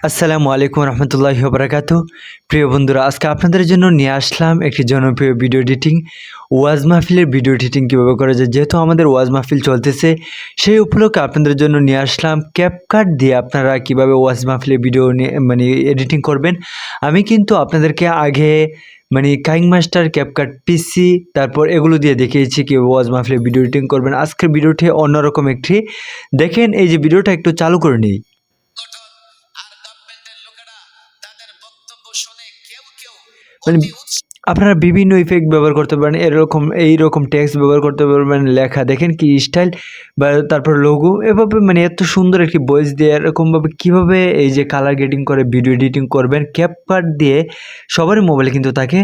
আসসালামু আলাইকুম রহমতুল্লাহি ওবারাকাতু। প্রিয় বন্ধুরা, আজকে আপনাদের জন্য নিয়ে আসলাম একটি জনপ্রিয় ভিডিও এডিটিং, ওয়াজ মাহফিলের ভিডিও এডিটিং কীভাবে করা যায়। যেহেতু আমাদের ওয়াজ মাহফিল চলতেছে, সেই উপলক্ষে আপনাদের জন্য নিয়ে আসলাম ক্যাপকাট দিয়ে আপনারা কিভাবে ওয়াজ মাহফিলের ভিডিও এডিটিং করবেন। আমি কিন্তু আপনাদেরকে আগে কাইনমাস্টার, ক্যাপকাট পিসি, তারপর এগুলো দিয়ে দেখিয়েছি কীভাবে ওয়াজ মাহফিলের ভিডিও এডিটিং করবেন। আজকের ভিডিওটি অন্যরকম একটি। দেখেন, এই যে ভিডিওটা একটু চালু করে নিই। আপনারা বিভিন্ন ইফেক্ট ব্যবহার করতে পারেন, এইরকম টেক্সট ব্যবহার করতে পারবেন, লেখা দেখেন কি স্টাইল, বা তারপর লোগো, এভাবে এত সুন্দর একটি ভয়েস দিয়ে এরকমভাবে কীভাবে এই যে কালার গ্রেডিং করে ভিডিও এডিটিং করবেন ক্যাপকাট দিয়ে। সবারই মোবাইলে কিন্তু থাকে।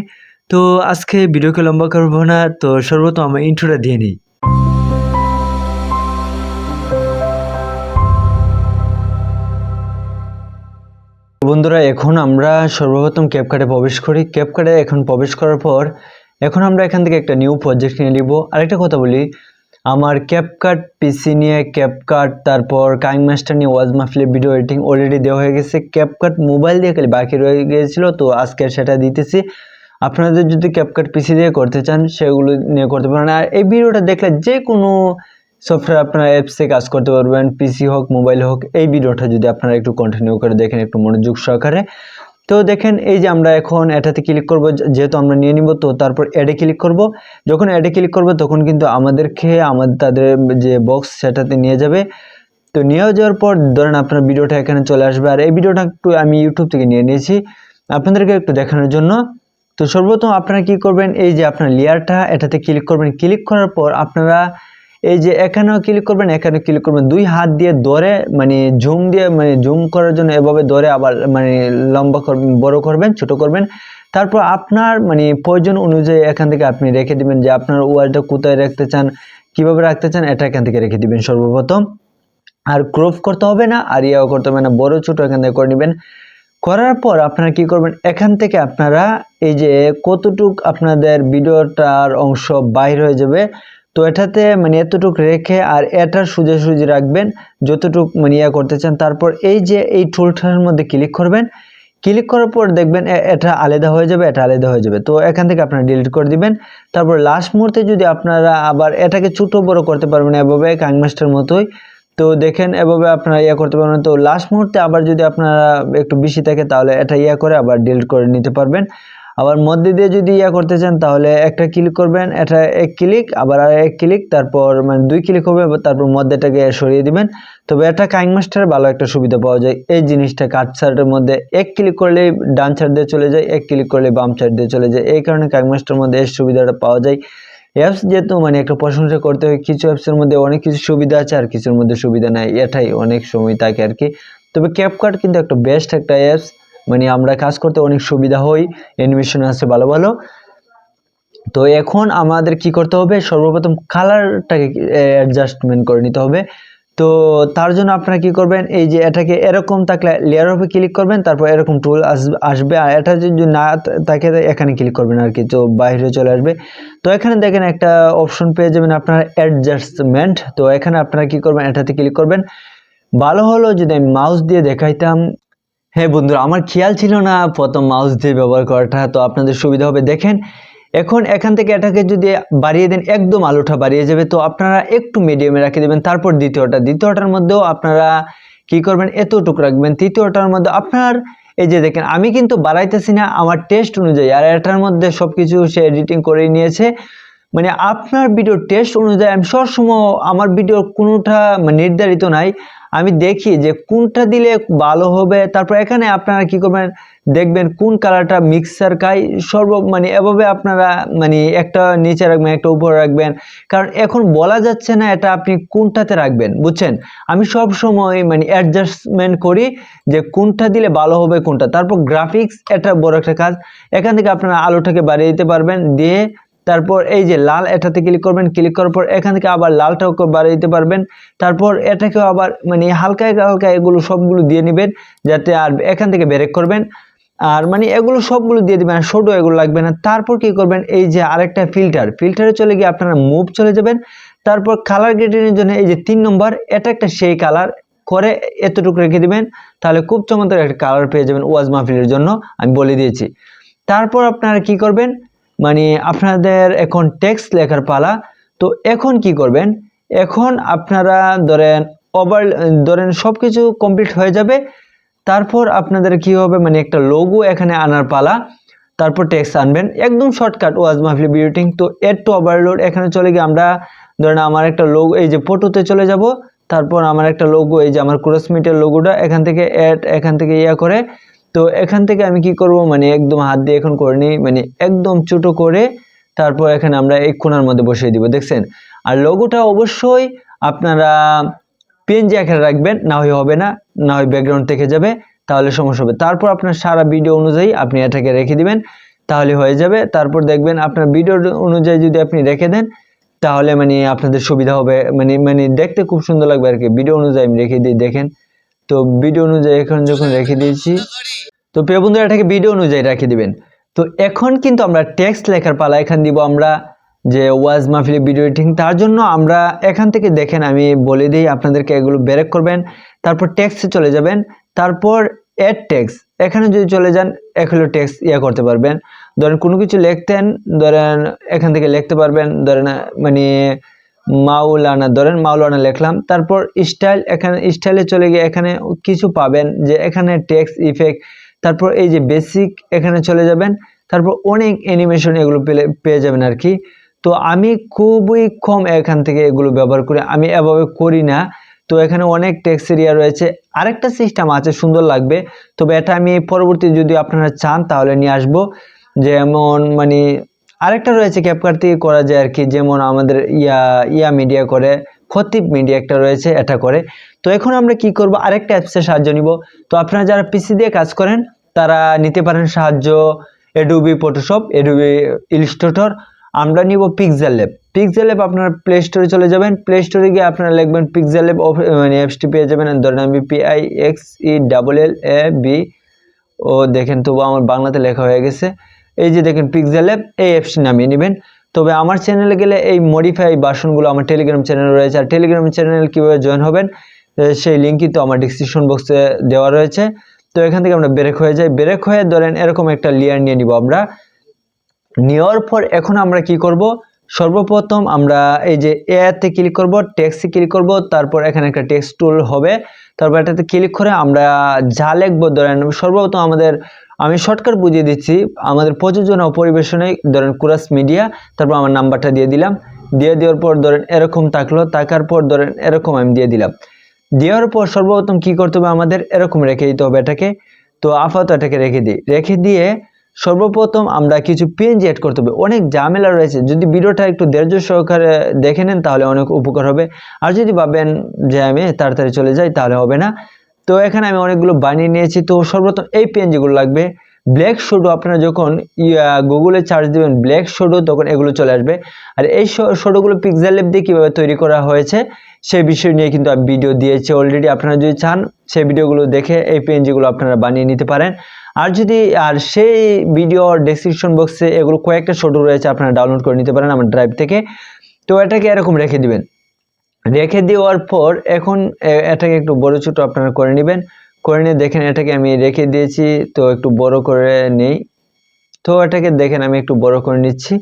তো আজকে ভিডিওকে লম্বা করবো না, তো সর্বপ্রথম আমরা ইন্ট্রোটা দিয়ে নিই। বন্ধুরা, এখন আমরা সর্বপ্রথম ক্যাপকাটে প্রবেশ করি। ক্যাপকাটে এখন প্রবেশ করার পর এখন আমরা এখান থেকে একটা নিউ প্রজেক্ট নিয়ে নিব। আরেকটা কথা বলি, আমার ক্যাপকাট পিসি নিয়ে ক্যাপকাট, তারপর কাইনমাস্টার নিয়ে ওয়াজ মাহফিলের ভিডিও এডিটিং অলরেডি দেওয়া হয়ে গেছে। ক্যাপকাট মোবাইল দিয়ে খালি বাকি রয়ে গিয়েছিল, তো আজকে সেটা দিতেছি। আপনাদের যদি ক্যাপকাট পিসি দিয়ে করতে চান সেগুলো নিয়ে করতে পারেন। আর এই ভিডিওটা দেখলে যে কোনো সফটওয়্যার আপনারা অ্যাপসে কাজ করতে পারবেন, পিসি হোক মোবাইল হোক। এই ভিডিওটা যদি আপনারা একটু কন্টিনিউ করে দেখেন একটু মনোযোগ সহকারে, তো দেখেন এই যে আমরা এখন এটাতে ক্লিক করব, যেহেতু আমরা নিয়ে নিব। তো তারপর অ্যাডে ক্লিক করব। যখন অ্যাডে ক্লিক করব তখন কিন্তু তাদের যে বক্স সেটাতে নিয়ে যাবে। তো নিয়ে যাওয়ার পর ধরেন আপনার ভিডিওটা এখানে চলে আসবে। আর এই ভিডিওটা একটু আমি ইউটিউব থেকে নিয়ে নিয়েছি আপনাদেরকে একটু দেখানোর জন্য। তো সর্বপ্রথম আপনারা কি করবেন, এই যে আপনার লেয়ারটা এটাতে ক্লিক করবেন। ক্লিক করার পর আপনারা এই যে এখানেও ক্লিক করবেন, এখানে ক্লিক করবেন। দুই হাত দিয়ে ধরে জুম দিয়ে জুম করার জন্য এভাবে ধরে আবার লম্বা করবেন, বড় করবেন, ছোট করবেন। তারপর আপনার প্রয়োজন অনুযায়ী এখান থেকে আপনি রেখে দিবেন যে আপনার ওয়ালটা কোথায় রাখতে চান, কিভাবে রাখতে চান, এটা এখান থেকে রেখে দিবেন সর্বপ্রথম। আর ক্রপ করতে হবে না, আর ইয়াও করতে হবে না, বড় ছোট এখান থেকে করে নেবেন। করার পর আপনারা কি করবেন, এখান থেকে আপনারা এই যে কতটুক আপনাদের ভিডিওটার অংশ বাইর হয়ে যাবে, তো এটাতে এতটুক রেখে আর এটার সোজাসুজি রাখবেন যতটুক ইয়া করতে চান। তারপর এই যে এই টুলটার মধ্যে ক্লিক করবেন। ক্লিক করার পর দেখবেন এটা আলাদা হয়ে যাবে, এটা আলাদা হয়ে যাবে। তো এখান থেকে আপনারা ডিলিট করে দিবেন। তারপর লাস্ট মুহূর্তে যদি আপনারা আবার এটাকে ছোট বড় করতে পারবেন এভাবে কাইনমাস্টার মতোই। তো দেখেন এভাবে আপনারা ইয়া করতে পারবেন। তো লাস্ট মুহূর্তে আবার যদি আপনারা একটু বেশি থাকে তাহলে এটা ইয়া করে আবার ডিলিট করে নিতে পারবেন। আবার মধ্যে দিয়ে যদি ইয়া করতে চান তাহলে একটা ক্লিক করবেন, এটা এক ক্লিক, আবার আর এক ক্লিক, তারপর দুই ক্লিক হবে, তারপর মধ্যেটাকে সরিয়ে দিবেন। তবে এটা কাইনমাস্টারে ভালো একটা সুবিধা পাওয়া যায়। এই জিনিসটা কাট সাইডের মধ্যে এক ক্লিক করলেই ডান সাইড দিয়ে চলে যায়, এক ক্লিক করলে বাম সাইড দিয়ে চলে যায়। এই কারণে কাইনমাস্টারের মধ্যে এই সুবিধাটা পাওয়া যায়। অ্যাপস যেহেতু একটা প্রশংসা করতে হয়, কিছু অ্যাপসের মধ্যে অনেক কিছু সুবিধা আছে আর কিছুর মধ্যে সুবিধা নাই, এটাই অনেক সময় থাকে আর কি। তবে ক্যাপকাট কিন্তু একটা বেস্ট একটা অ্যাপস, আমরা কাজ করতে অনেক সুবিধা হয়, অ্যানিমেশন আছে ভালো ভালো। তো এখন আমাদের কি করতে হবে, সর্বপ্রথম কালারটাকে অ্যাডজাস্টমেন্ট করে নিতে হবে। তো তার জন্য আপনারা কি করবেন, এই যে এটাকে এরকম থাকলে লেয়ার উপরে ক্লিক করবেন, তারপর এরকম টুল আসবে। আর এটা যদি না থাকে এখানে ক্লিক করবেন আর কি, তো বাইরে চলে আসবে। তো এখানে দেখেন একটা অপশন পেয়ে যাবেন আপনার অ্যাডজাস্টমেন্ট। তো এখানে আপনারা কি করবেন, এটাতে ক্লিক করবেন। ভালো হলো যদি আমি মাউস দিয়ে দেখাইতাম। হ্যাঁ বন্ধুরা, আমার খেয়াল ছিল না প্রথম মাউস দিয়ে ব্যবহার করাটা, তো আপনাদের সুবিধা হবে। দেখেন এখন এখান থেকে এটাকে যদি বাড়িয়ে দেন একদম আলোটা বাড়িয়ে যাবে। তো আপনারা একটু মিডিয়ামে রেখে দেবেন। তারপর দ্বিতীয়টার মধ্যেও আপনারা কি করবেন, এতটুকু রাখবেন। তৃতীয়টার মধ্যে আপনার এই যে দেখেন আমি কিন্তু বাড়াইতেছি না, আমার টেস্ট অনুযায়ী। আর এটার মধ্যে সবকিছু সে এডিটিং করে নিয়েছে, আপনার ভিডিও টেস্ট অনুযায়ী। আমি সবসময় আমার ভিডিও কোনোটা নির্ধারিত নাই, আমি দেখি যে কোনটা দিলে ভালো হবে। তারপর এখানে আপনারা কি করবেন, দেখবেন কোন কালারটা মিক্সার কাই এভাবে আপনারা একটা নিচে রাখবেন, একটা উপরে রাখবেন, কারণ এখন বলা যাচ্ছে না এটা আপনি কোনটাতে রাখবেন, বুঝছেন। আমি সব সময় অ্যাডজাস্টমেন্ট করি যে কোনটা দিলে ভালো হবে কোনটা। তারপর গ্রাফিক্স, এটা বড় একটা কাজ। এখান থেকে আপনারা আলোটাকে বাড়িয়ে দিতে পারবেন, দিয়ে তারপর এই যে লাল, এটাতে ক্লিক করবেন। ক্লিক করার পর এখান থেকে আবার লালটাও বাড়িয়ে দিতে পারবেন। তারপর এটাকেও আবার হালকা হালকা এগুলো সবগুলো দিয়ে নেবেন, যাতে আর এখান থেকে ব্রেক করবেন। আর এগুলো সবগুলো দিয়ে দিবেন, আর ছোট এগুলো লাগবে না। তারপর কি করবেন, এই যে আরেকটা ফিল্টারে চলে গিয়ে আপনারা মুভ চলে যাবেন। তারপর কালার গ্রেডিংয়ের জন্য এই যে 3 নম্বর, এটা একটা সেই কালার, করে এতটুকু রেখে দিবেন, তাহলে খুব চমৎকার একটা কালার পেয়ে যাবেন ওয়াজ মাহফিলের জন্য, আমি বলে দিয়েছি। তারপর আপনারা কি করবেন, মানে আপনাদের এখন টেক্সট লেখার পালা। তো এখন কি করবেন, এখন আপনারা ধরেন সবকিছু কমপ্লিট হয়ে যাবে, তারপর আপনাদের কি হবে, মানে একটা লোগো এখানে আনার পালা। তারপর টেক্সট আনবেন, একদম শর্টকাট ওয়াজ মাহফিল বিউটিং। তো এড টু ওভারলোড এখানে চলে গিয়ে আমরা ধরেন আমার একটা লোগো, এই যে ফটোতে চলে যাব, তারপর আমার একটা লোগো, এই যে আমার ক্রসমিটের লোগোটা এখান থেকে অ্যাড, এখান থেকে ইয়া করে, তো এখান থেকে আমি কি করব, মানে একদম হাত দিয়ে এখন করে নিই, মানে একদম ছোট করে, তারপর এখানে আমরা এই কোণার মধ্যে বসিয়ে দিব, দেখছেন। আর লোগোটা অবশ্যই আপনারা পিএনজি আকারে রাখবেন, না হয় হবে না, না হয় ব্যাকগ্রাউন্ড থেকে যাবে, তাহলে সমস্যা হবে। তারপর আপনার সারা ভিডিও অনুযায়ী আপনি এটাকে রেখে দিবেন, তাহলে হয়ে যাবে। তারপর দেখবেন আপনার ভিডিও অনুযায়ী যদি আপনি রেখে দেন, তাহলে মানে আপনাদের সুবিধা হবে, মানে দেখতে খুব সুন্দর লাগবে আর কি। ভিডিও অনুযায়ী আমি রেখে দিই, দেখেন। তো ভিডিও অনুযায়ী এখন যখন রেখে দিয়েছি, তো প্রিয় বন্ধুরা এটাকে ভিডিও অনুযায়ী রেখে দিবেন। তো এখন কিন্তু আমরা টেক্সট লেখার পালা এখান দিব আমরা, যে ওয়াজ মাহফিল ভিডিও এডিটিং। তার জন্য আমরা এখান থেকে দেখেন আমি বলে দিই আপনাদেরকে, এগুলো ব্রেক করবেন, তারপর টেক্সটে চলে যাবেন, তারপর অ্যাড টেক্সট এখানে যদি চলে যান, এগুলো টেক্সট ইয়া করতে পারবেন। ধরেন কোনো কিছু লিখতেন, ধরেন এখান থেকে লিখতে পারবেন, ধরেন মানে মাওলানা, ধরেন মাওলানা লিখলাম, তারপর স্টাইল, এখানে স্টাইলে চলে গিয়ে এখানে কিছু পাবেন, যে এখানে টেক্সট ইফেক্ট, তারপর এই যে বেসিক এখানে চলে যাবেন, তারপর অনেক অ্যানিমেশন এগুলো পেয়ে যাবেন আর কি। তো আমি খুবই কম এখান থেকে এগুলো ব্যবহার করি, আমি এভাবে করি না। তো এখানে অনেক টেক্সট এরিয়া রয়েছে, আরেকটা সিস্টেম আছে সুন্দর লাগবে, তবে এটা আমি পরবর্তী যদি আপনারা চান তাহলে নিয়ে আসবো। যেমন মানে আরেকটা রয়েছে ক্যাপকাট থেকে করা যায় আর কি, যেমন আমাদের ইয়া মিডিয়া করে, খতিব মিডিয়া একটা রয়েছে, এটা করে। তো এখন আমরা কি করব, আরেকটা অ্যাপসের সাহায্য নিব। তো আপনারা যারা পিসি দিয়ে কাজ করেন তারা নিতে পারেন সাহায্য অ্যাডোবি ফটোশপ, অ্যাডোবি ইলাস্ট্রেটর। আমরা নিব পিক্সেলল্যাব। পিক্সেলল্যাব আপনারা প্লে স্টোরে চলে যাবেন, প্লে স্টোরে গিয়ে আপনারা লিখবেন পিক্সেলল্যাব, মানে অ্যাপসটি পেয়ে যাবেন। ধরেন আমি PIXELLAB, ও দেখেন তবু আমার বাংলাতে লেখা হয়ে গেছে, এই যে দেখেন পিক্সেলল্যাব, এই অ্যাপসটি নামিয়ে নেবেন। তবে আমার চ্যানেলে গেলে এই মডিফাই ভার্সনগুলো আমার টেলিগ্রাম চ্যানেলে রয়েছে, আর টেলিগ্রাম চ্যানেল কীভাবে জয়েন হবেন সেই লিঙ্ক কিন্তু আমার ডিসক্রিপশন বক্সে দেওয়া রয়েছে। তো এখান থেকে আমরা ব্রেক হয়ে যাই, ব্রেক হয়ে ধরেন এরকম একটা লেয়ার নিয়ে নিব আমরা। নেওয়ার পর এখন আমরা কি করব, সর্বপ্রথম আমরা এই যে এতে ক্লিক করব, টেক্সটে ক্লিক করব, তারপর এখানে একটা টেক্সট টুল হবে, তারপর এটাতে ক্লিক করে আমরা যা লিখবো, ধরেন সর্বপ্রথম আমি শর্টকাট বুঝিয়ে দিচ্ছি, আমাদের প্রযোজনা ও পরিবেশনে ধরেন কুরাস মিডিয়া, তারপর আমার নাম্বারটা দিয়ে দিলাম, দিয়ে দেওয়ার পর ধরেন এরকম থাকলো, থাকার পর ধরেন এরকম আমি দিয়ে দিলাম। দেওয়ার পর সর্বপ্রথম কি করতে হবে, আমাদের এরকম রেখে দিতে হবে এটাকে। তো আপাতত এটাকে রেখে দিই, রেখে দিয়ে সর্বপ্রথম আমরা কিছু পিএনজি অ্যাড করতে হবে, অনেক ঝামেলা রয়েছে। যদি ভিডিওটা একটু ধৈর্য সহকারে দেখে নেন তাহলে অনেক উপকার হবে, আর যদি ভাবেন যে আমি তাড়াতাড়ি চলে যাই তাহলে হবে না। তো এখানে আমি অনেকগুলো বানিয়ে নিয়েছি। তো সর্বপ্রথম এই পিএনজিগুলো লাগবে। ব্ল্যাক শোডো, আপনারা যখন গুগলে চার্জ দিবেন ব্ল্যাক শোডো, তখন এগুলো চলে আসবে। আর এই শোডোগুলো পিক্সেলল্যাব দিয়ে কীভাবে তৈরি করা হয়েছে সেই বিষয় নিয়ে কিন্তু আমি ভিডিও দিয়েছি অলরেডি, আপনারা যদি চান সেই ভিডিওগুলো দেখে এই পিএনজিগুলো আপনারা বানিয়ে নিতে পারেন। আর সেই ভিডিও ডেসক্রিপশন বক্সে এগুলো কয়েকটা শোডো রয়েছে, আপনারা ডাউনলোড করে নিতে পারেন আমার ড্রাইভ থেকে। তো এটাকে এরকম রেখে দিবেন, রেখে দেওয়ার পর এখন এটাকে একটু বড় ছোট আপনারা করে নেবেন, করে নিয়ে দেখেন এটাকে আমি রেখে দিয়েছি। তো একটু বড় করে নেই, তো এটাকে দেখেন আমি একটু বড় করে নিচ্ছি।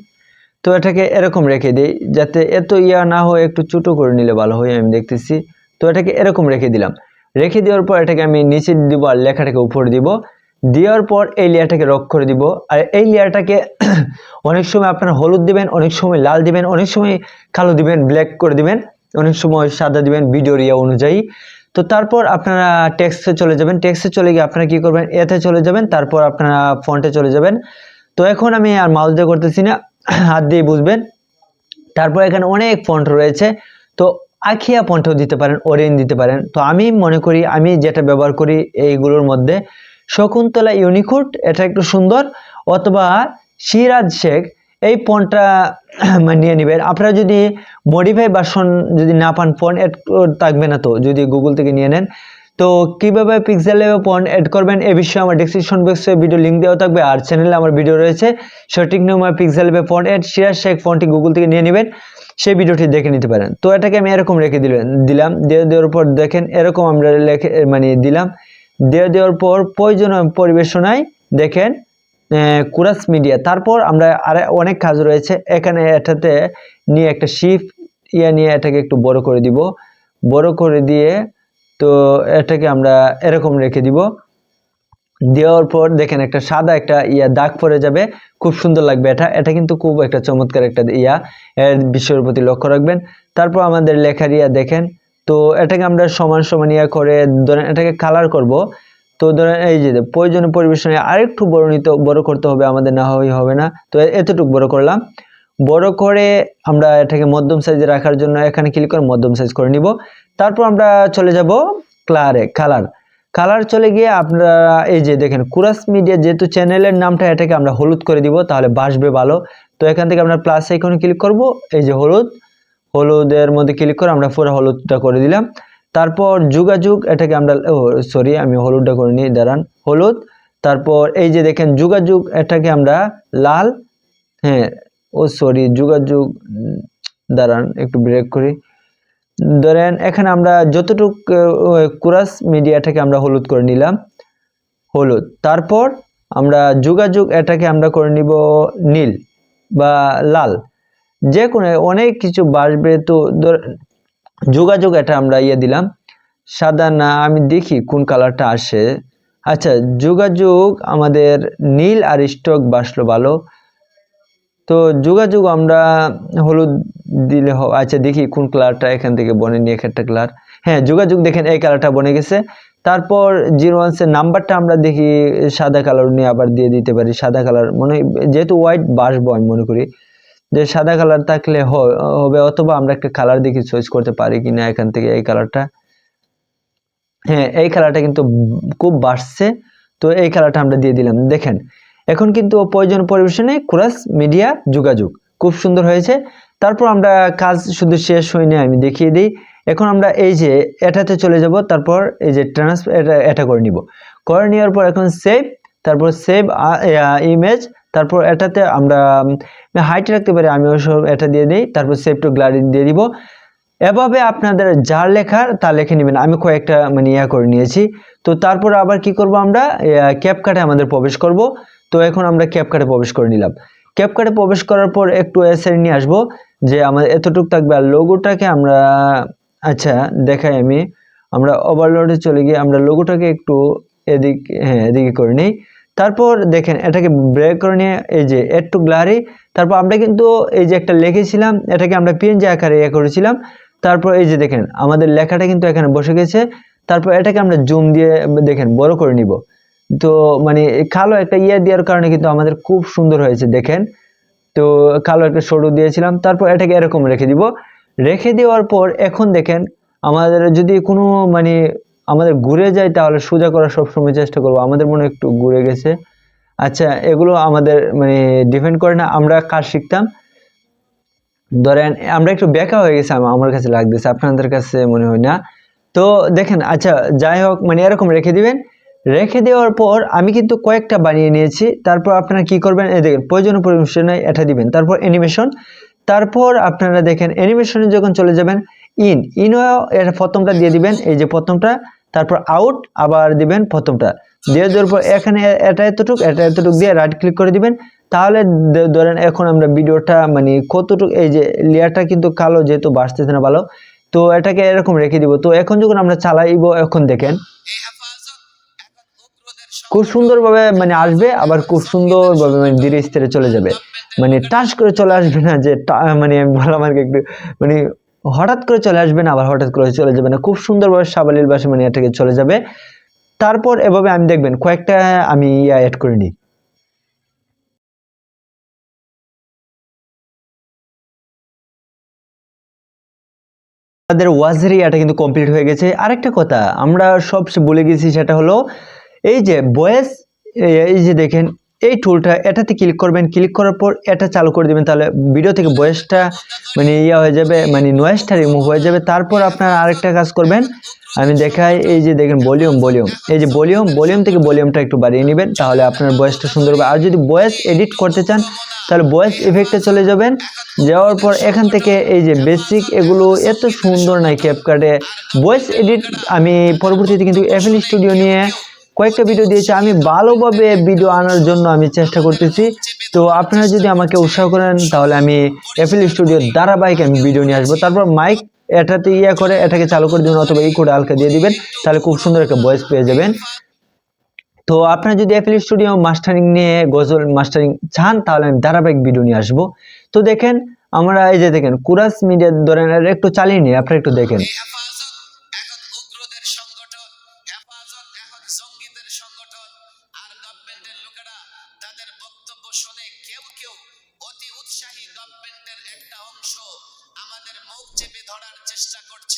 তো এটাকে এরকম রেখে দিই, যাতে এত না হয়, একটু ছোটো করে নিলে ভালো হয়, আমি দেখতেছি। তো এটাকে এরকম রেখে দিলাম, রেখে দেওয়ার পর এটাকে আমি নিচে দিব আর লেখাটাকে উপরে দিব। দেওয়ার পর এই লেয়ারটাকে রক করে দিব। আর এই লেয়ারটাকে অনেক সময় আপনারা হলুদ দিবেন, অনেক সময় লাল দিবেন, অনেক সময় কালো দিবেন, ব্ল্যাক করে দিবেন, অনেক সময় সাদা দিবেন ভিডিওর অনুযায়ী। তো তারপর আপনারা টেক্সটে চলে যাবেন, টেক্সটে চলে গিয়ে আপনারা কি করবেন, এতে চলে যাবেন, তারপর আপনারা ফন্টে চলে যাবেন। তো এখন আমি আর মাউস দিয়ে করতেছি না, হাত দিয়ে বুঝবেন। তারপর এখানে অনেক ফন্ট রয়েছে, তো আখিয়া ফন্টও দিতে পারেন, ওরেন দিতে পারেন। তো আমি মনে করি আমি যেটা ব্যবহার করি এইগুলোর মধ্যে শকুন্তলা ইউনিকোড, এটা একটু সুন্দর, অথবা সিরাজ শেখ, এই ফন্টটা নিয়ে নেবেন। আপনারা যদি মডিফাই ভার্সন যদি না পান, ফন্ট অ্যাড থাকবে না, তো যদি গুগল থেকে নিয়ে নেন। তো কীভাবে পিক্সেলল্যাবে ফন্ট অ্যাড করবেন এ বিষয়ে আমার ডেসক্রিপশন বক্সে ভিডিও লিঙ্ক দেওয়া থাকবে, আর চ্যানেলে আমার ভিডিও রয়েছে সঠিক নিয়মে পিক্সেলল্যাবে ফন্ট অ্যাড, সিরাজ শেখ ফন্টটি গুগল থেকে নিয়ে নেবেন। সেই ভিডিওটি দেখে নিতে পারেন। তো এটাকে আমি এরকম রেখে দিলাম। দেওয়ার পর দেখেন এরকম আমরা মানে দিলাম। দেওয়ার পর প্রয়োজনীয় পরিবেশনায় দেখেন কোরাস মিডিয়া। তারপর আমরা আর অনেক কাজ রয়েছে এখানে। এটাতে নিয়ে একটা শিফট নিয়ে এটাকে একটু বড় করে দিব। বড় করে দিয়ে তো এটাকে আমরা এরকম রেখে দিব। দেওয়ার পর দেখেন একটা সাদা একটা দাগ পড়ে যাবে, খুব সুন্দর লাগবে। এটা কিন্তু খুব একটা চমৎকার একটা এর বিষয়ের প্রতি লক্ষ্য রাখবেন। তারপর আমাদের লেখার দেখেন, তো এটাকে আমরা সমান সমান করে ধরেন এটাকে কালার করব। তো ধরেন এই যে প্রয়োজনীয় পরিবেশনে আরেকটু বড় করতে হবে, আমাদের না হবে না। তো এতটুকু বড় করলাম। বড় করে আমরা এটাকে মধ্যম সাইজে রাখার জন্য এখানে ক্লিক করে মধ্যম সাইজ করে নিব। তারপর আমরা চলে যাব কালার চলে গিয়ে আপনারা এই যে দেখেন কুরাস মিডিয়া, যেহেতু চ্যানেলের নামটা এটাকে আমরা হলুদ করে দিব, তাহলে বাসবে ভালো। তো এখান থেকে আমরা প্লাস আইকনে ক্লিক করব। এই যে হলুদের মধ্যে ক্লিক করে আমরা পুরো হলুদটা করে দিলাম। তারপর যোগাযোগ, এটাকে আমরা সরি আমি হলুদটা করে নিই, দাঁড়ান, হলুদ। তারপর এই যে দেখেন যোগাযোগ, এটাকে আমরা লাল, হ্যাঁ সরি যোগাযোগ, দাঁড়ান একটু ব্রেক করি। ধরেন এখানে আমরা যতটুক কুরাস মিডিয়াটাকে আমরা হলুদ করে নিলাম, হলুদ। তারপর আমরা যোগাযোগ, এটাকে আমরা করে নিব নীল বা লাল, যে কোনো অনেক কিছু বাসবে। তো যোগাযোগ এটা আমরা দিলাম সাদা, না আমি দেখি কোন কালারটা আসে। আচ্ছা যোগাযোগ আমাদের নীল আর স্টক বাসলো ভালো। তো যোগাযোগ আমরা হলুদ দিলে আচ্ছা দেখি কোন কালারটা এখান থেকে বনে নিয়ে একটা কালার। হ্যাঁ যোগাযোগ দেখেন এই কালারটা বনে গেছে। তারপর 01 এর নাম্বারটা আমরা দেখি সাদা কালার নিয়ে আবার দিয়ে দিতে পারি। সাদা কালার মনে, যেহেতু হোয়াইট বাসবো আমি মনে করি যে সাদা কালার থাকলে হবে, অথবা আমরা একটা কালার দেখি চয়েস করতে পারি কিনা এখান থেকে। এই কালারটা, হ্যাঁ এই কালারটা কিন্তু খুব বাসছে। তো এই কালারটা আমরা দিয়ে দিলাম। দেখেন এখন কিন্তু প্রয়োজন পরিবেশনে কুরাস মিডিয়া যোগাযোগ খুব সুন্দর হয়েছে। তারপর আমরা কাজ শুধু শেষ হয়নি, আমি দেখিয়ে দিই। এখন আমরা এই যে এটাতে চলে যাব। তারপর এই যে ট্রান্সফার এটা করে নিব। করে নেওয়ার পর এখন সেভ, তারপর সেভ ইমেজ। তারপর এটাতে আমরা হাইট রাখতে পারি, আমি সব এটা দিয়ে দিই। তারপর সেভ টু গ্যালারি দিয়ে দিব। এভাবে আপনাদের যার লেখার তা লিখে নেবেন। আমি কয়েকটা মানে করে নিয়েছি। তো তারপর আবার কি করব, আমরা ক্যাপকাটে আমাদের প্রবেশ করব। তো এখন আমরা ক্যাপকাটে প্রবেশ করে নিলাম। ক্যাপকাটে প্রবেশ করার পর একটু এসে নিয়ে আসবো যে আমাদের এতটুকু থাকবে। আর লোগোটাকে আমরা আচ্ছা দেখাই আমি, আমরা ওভারলোডে চলে গিয়ে আমরা লোগোটাকে একটু এদিকে করে নিই। তারপর দেখেন এটাকে ব্রেক করে নিয়ে এই যে একটু গ্লারি। তারপর আমরা কিন্তু এই যে একটা লিখেছিলাম, এটাকে আমরা পিএনজি আকারে করেছিলাম। তারপর এই যে দেখেন আমাদের লেখাটা কিন্তু এখানে বসে গেছে। তারপর এটাকে আমরা জুম দিয়ে দেখেন বড় করে নিব। তো মানে কালো একটা দেওয়ার কারণে কিন্তু আমাদের খুব সুন্দর হয়েছে দেখেন। তো কালো একটা সরু দিয়েছিলাম। তারপর এটাকে এরকম রেখে দিব। রেখে দেওয়ার পর এখন দেখেন আমাদের যদি কোনো মানে আমাদের ঘুরে যায়, তাহলে সোজা করার সবসময় চেষ্টা করব। আমাদের মনে একটু ঘুরে গেছে। আচ্ছা এগুলো আমাদের মানে ডিপেন্ড করে না আমরা কাজ শিখতাম। ধরেন আমরা একটু বেঁকা হয়ে গেছে, আমার কাছে লাগতেছে, আপনাদের কাছে মনে হয় না। তো দেখেন আচ্ছা যাই হোক মানে এরকম রেখে দিবেন। রেখে দেওয়ার পর আমি কিন্তু কয়েকটা বানিয়ে নিয়েছি। তারপর আপনারা কি করবেন, এই দেখেন প্রয়োজনীয় পরিবেশনে এটা দিবেন। তারপর অ্যানিমেশন, তারপর আপনারা দেখেন অ্যানিমেশনে যখন চলে যাবেন ইনও এর প্রথমটা দিয়ে দিবেন, এই যে প্রথমটা। তারপর আউট আবার দিবেন প্রথমটা দিয়ে দেওয়ার পর এখানে এটা এতটুক দিয়ে রাইট ক্লিক করে দিবেন। তাহলে ধরেন এখন আমরা ভিডিওটা মানে কতটুকু, এই যে লেয়ারটা কিন্তু কালো যেহেতু বাসতেছে না ভালো, তো এটাকে এরকম রেখে দিব। তো এখন যখন আমরা চালাইব, এখন দেখেন খুব সুন্দরভাবে মানে আসবে, আবার খুব সুন্দরভাবে মানে ধীরে স্থিরে চলে যাবে, মানে টাচ করে চলে আসবে না যে মানে আমি বললাম আর কি একটু মানে হঠাৎ করে চলে আসবে না, আবার হঠাৎ করে চলে যাবে না, খুব সুন্দরভাবে সাবলীল ভাষায় মানে এটাকে চলে যাবে। তারপর এভাবে আমি দেখবেন কয়েকটা আমি অ্যাড করে নিই। আমাদের ওয়াজের এটা কিন্তু কমপ্লিট হয়ে গেছে। আরেকটা কথা আমরা সব বলে গেছি, সেটা হলো এই যে ভয়েস, এই যে দেখেন এই টুলটা এটাতে ক্লিক করবেন, ক্লিক করার পর এটা চালু করে দেবেন, তাহলে ভিডিও থেকে ভয়েসটা মানে ইয়া হয়ে যাবে, মানে নয়েজটা রিমুভ হয়ে যাবে। তারপর আপনারা আরেকটা কাজ করবেন, আমি দেখাই, এই যে দেখেন ভলিউম, এই যে ভলিউম থেকে ভলিউমটা একটু বাড়িয়ে নেবেন, তাহলে আপনার ভয়েসটা সুন্দর হবে। আর যদি ভয়েস এডিট করতে চান তাহলে ভয়েস ইফেক্টে চলে যাবেন, যাওয়ার পর এখান থেকে এই যে বেসিক, এগুলো এত সুন্দর নাই ক্যাপকাটে ভয়েস এডিট। আমি পরবর্তীতে কিন্তু এফএল স্টুডিও নিয়ে কয়েকটা ভিডিও দিয়েছি, আমি ভালোভাবে ভিডিও আনার জন্য আমি চেষ্টা করতেছি। তো আপনারা যদি আমাকে উৎসাহ করেন তাহলে আমি এফএল স্টুডিওর ধারাবাহিক আমি ভিডিও নিয়ে আসবো। তারপর মাইক এটাতে ইয়া করে এটাকে চালু করে দেবেন, অথবা এই কোড হালকা দিয়ে দিবেন, তাহলে খুব সুন্দর একটা ভয়েস পেয়ে যাবেন। তো আপনারা যদি এফএল স্টুডিও মাস্টারিং নিয়ে গজল মাস্টারিং চান তাহলে আমি ধারাবাহিক ভিডিও নিয়ে আসবো। তো দেখেন আমরা এই যে দেখেন কুরাস মিডিয়া ধরেন একটু চালিয়ে নিই, আপনারা একটু দেখেন।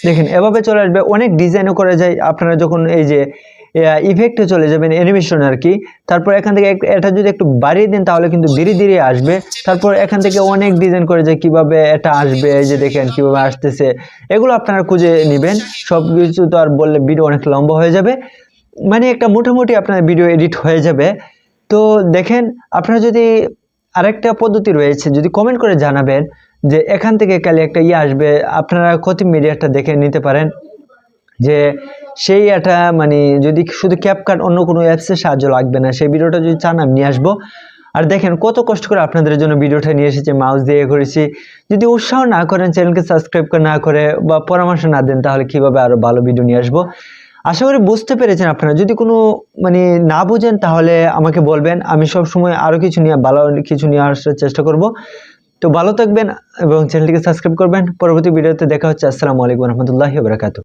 দেখেন এভাবে চলে আসবে, অনেক ডিজাইনও করা যায়। আপনারা যখন এই যে ইফেক্টে চলে যাবেন, অ্যানিমেশন আর কি, তারপর এখান থেকে এটা যদি একটু বাড়িয়ে দেন তাহলে কিন্তু ধীরে ধীরে আসবে। তারপর এখান থেকে অনেক ডিজাইন করে যায় কিভাবে এটা আসবে, এই যে দেখেন কিভাবে আসতেছে, এগুলো আপনারা খুঁজে নেবেন। সব কিছু তো আর বললে ভিডিও অনেক লম্বা হয়ে যাবে, মানে একটা মোটামুটি আপনার ভিডিও এডিট হয়ে যাবে। তো দেখেন আপনারা যদি আরেকটা পদ্ধতি রয়েছে, যদি কমেন্ট করে জানাবেন যে এখান থেকে কালে একটা আসবে, আপনারা কত মিডিয়াটা দেখে নিতে পারেন যে সেই এটা মানে যদি শুধু ক্যাপকাট অন্য কোনো অ্যাপসের সাহায্য লাগবে না, সেই ভিডিওটা যদি চান আমি নিয়ে আসবো। আর দেখেন কত কষ্ট করে আপনাদের জন্য ভিডিওটা নিয়ে এসেছি, মাউস দিয়ে করেছি। যদি উৎসাহ না করেন, চ্যানেলকে সাবস্ক্রাইব না করে বা পরামর্শ না দেন, তাহলে কিভাবে আরো ভালো ভিডিও নিয়ে আসবো। আশা করি বুঝতে পেরেছেন আপনারা। যদি কোনো মানে না বুঝেন তাহলে আমাকে বলবেন, আমি সব সময় আরো কিছু নিয়ে ভালো কিছু নিয়ে আসার চেষ্টা করব। তো ভালো থাকবেন এবং চ্যানেলটিকে সাবস্ক্রাইব করবেন। পরবর্তী ভিডিওতে দেখা হচ্ছে। আসসালামু আলাইকুম ওয়া রাহমাতুল্লাহি ওয়া বারাকাতুহু।